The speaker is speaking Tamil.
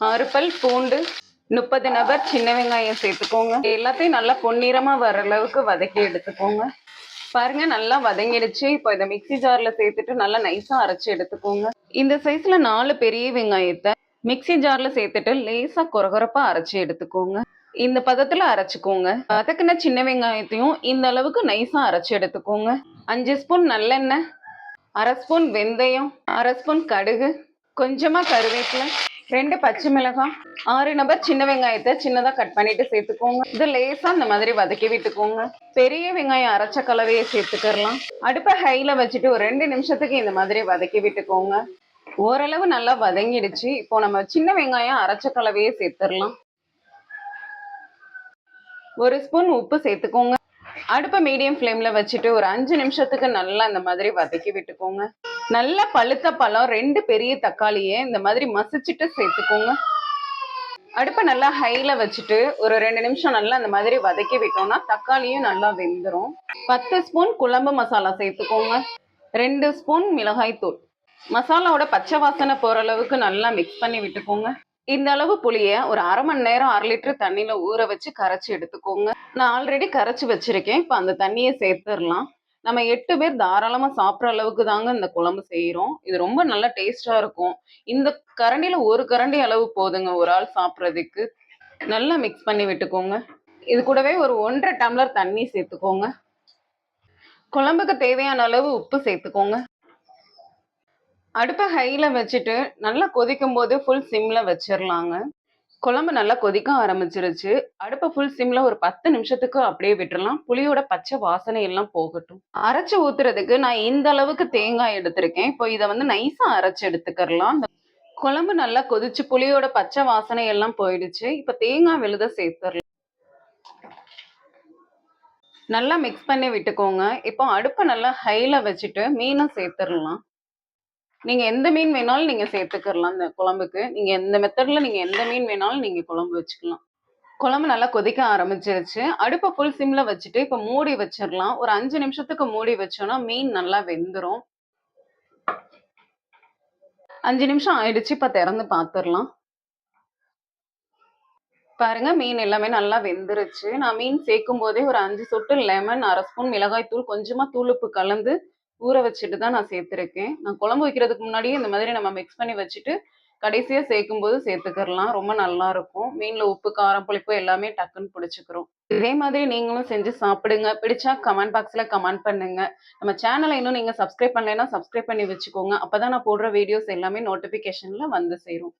6 பல் பூண்டு, 30 நபர் சின்ன வெங்காயம் சேர்த்துக்கோங்க. எல்லாத்தையும் நல்லா பொன்னிறமா வர அளவுக்கு வதக்கி எடுத்துக்கோங்க. பாருங்க நல்லா வதங்கிடுச்சு. இப்போ இதை மிக்சி ஜார்ல சேர்த்துட்டு நல்லா நைஸா அரைச்சு எடுத்துக்கோங்க. இந்த சைஸ்ல 4 பெரிய வெங்காயத்தை மிக்சி ஜார்ல சேர்த்துட்டு லேசா கொரகொரப்பா அரைச்சு எடுத்துக்கோங்க. இந்த பதத்துல அரைச்சுக்கோங்க. வதக்குன சின்ன வெங்காயத்தையும் இந்த அளவுக்கு நைஸா அரைச்சு எடுத்துக்கோங்க. 5 ஸ்பூன் நல்லெண்ணெய், 1/2 ஸ்பூன் வெந்தயம், 1/2 ஸ்பூன் கடுகு, கொஞ்சமா கருவேப்பிலை, 2 பச்சை மிளகாய், 6 நபர் சின்ன வெங்காயத்தை சின்னதா கட் பண்ணிட்டு சேர்த்துக்கோங்க. இது லேசா இந்த மாதிரி வதக்கி விட்டுக்கோங்க. பெரிய வெங்காயம் அரைச்ச கலவையை சேர்த்துக்கலாம். அடுப்பை ஹைல வச்சுட்டு ஒரு 2 நிமிஷத்துக்கு இந்த மாதிரி வதக்கி விட்டுக்கோங்க. ஓரளவு நல்லா வதங்கிடுச்சு. இப்போ நம்ம சின்ன வெங்காயம் அரைச்ச கலவையை சேர்த்துடலாம். 1 ஸ்பூன் உப்பு சேர்த்துக்கோங்க. அடுப்பை மீடியம் ஃப்ளேம்ல வச்சுட்டு ஒரு 5 நிமிஷத்துக்கு நல்லா இந்த மாதிரி வதக்கி விட்டுக்கோங்க. நல்ல பழுத்த பழம் 2 பெரிய தக்காளியை இந்த மாதிரி மசிச்சுட்டு சேர்த்துக்கோங்க. அடுப்பை நல்லா ஹைல வச்சுட்டு ஒரு 2 நிமிஷம் நல்லா இந்த மாதிரி வதக்கி விட்டோம்னா தக்காளியும் நல்லா வெந்துடும். 10 ஸ்பூன் குழம்பு மசாலா சேர்த்துக்கோங்க. 2 ஸ்பூன் மிளகாய் தூள். மசாலாவோட பச்சை வாசனை போற அளவுக்கு நல்லா மிக்ஸ் பண்ணி விட்டுக்கோங்க. இந்த அளவு புளிய ஒரு 1/2 மணி நேரம் 1/2 லிட்டர் தண்ணியில ஊற வச்சு கரைச்சி எடுத்துக்கோங்க. நான் ஆல்ரெடி கரைச்சி வச்சிருக்கேன். இப்போ அந்த தண்ணியை சேர்த்துடலாம். நம்ம 8 பேர் தாராளமா சாப்பிட்ற அளவுக்கு தாங்க இந்த குழம்பு செய்யறோம். இது ரொம்ப நல்ல டேஸ்டா இருக்கும். இந்த கரண்டியில ஒரு கரண்டி அளவு போதுங்க ஒரு ஆள் சாப்பிட்றதுக்கு. நல்லா மிக்ஸ் பண்ணி விட்டுக்கோங்க. இது கூடவே ஒரு 1.5 டம்ளர் தண்ணி சேர்த்துக்கோங்க. குழம்புக்கு தேவையான அளவு உப்பு சேர்த்துக்கோங்க. அடுப்பை ஹைல வச்சுட்டு நல்லா கொதிக்கும் போது ஃபுல் சிம்ல வச்சிடலாங்க. குழம்பு நல்லா கொதிக்க ஆரம்பிச்சிருச்சு. அடுப்பை ஃபுல் சிம்ல ஒரு 10 நிமிஷத்துக்கு அப்படியே விட்டுறலாம். புளியோட பச்சை வாசனை எல்லாம் போகட்டும். அரைச்சு ஊத்துறதுக்கு நான் இந்த அளவுக்கு தேங்காய் எடுத்திருக்கேன். இப்போ இதை நைஸா அரைச்சு எடுத்துக்கலாம். குழம்பு நல்லா கொதிச்சு புளியோட பச்சை வாசனை எல்லாம் போயிடுச்சு. இப்போ தேங்காய் விழுத சேர்த்துடலாம். நல்லா மிக்ஸ் பண்ணி விட்டுக்கோங்க. இப்போ அடுப்பை நல்லா ஹைல வச்சுட்டு மீனை சேர்த்துடலாம். நீங்க எந்த மீன் வேணாலும் நீங்க சேர்த்துக்கலாம். இந்த குழம்புக்கு நீங்க எந்த மெத்தட்ல நீங்க எந்த மீன் வேணாலும் நீங்க குழம்பு வச்சுக்கலாம். குழம்பு நல்லா கொதிக்க ஆரம்பிச்சிருச்சு. அடுப்பை ஃபுல் சிம்ல வச்சுட்டு இப்ப மூடி வச்சிடலாம். ஒரு 5 நிமிஷத்துக்கு மூடி வச்சோம்னா மீன் நல்லா வெந்துடும். 5 நிமிஷம் ஆயிடுச்சு. இப்ப திறந்து பார்த்துடலாம். பாருங்க மீன் எல்லாமே நல்லா வெந்துருச்சு. நான் மீன் சேர்க்கும் போதே ஒரு 5 சொட்டு லெமன், 1/2 ஸ்பூன் மிளகாய் தூள், கொஞ்சமா தூளுப்பு கலந்து ஊற வச்சுட்டு தான் நான் சேர்த்துருக்கேன். நான் குழம்பு வைக்கிறதுக்கு முன்னாடியே இந்த மாதிரி நம்ம மிக்ஸ் பண்ணி வச்சுட்டு கடைசியா சேர்க்கும் போது சேர்த்துக்கலாம். ரொம்ப நல்லா இருக்கும். மீன்ல உப்பு, காரம், புளிப்பு எல்லாமே டக்குன்னு பிடிச்சிக்கிறோம். இதே மாதிரி நீங்களும் செஞ்சு சாப்பிடுங்க. பிடிச்சா கமெண்ட் பாக்ஸ்ல கமெண்ட் பண்ணுங்க. நம்ம சேனலை இன்னும் நீங்க சப்ஸ்கிரைப் பண்ணலைன்னா சப்ஸ்கிரைப் பண்ணி வச்சுக்கோங்க. அப்பதான் நான் போடுற வீடியோஸ் எல்லாமே நோட்டிபிகேஷன்ல வந்து சேரும்.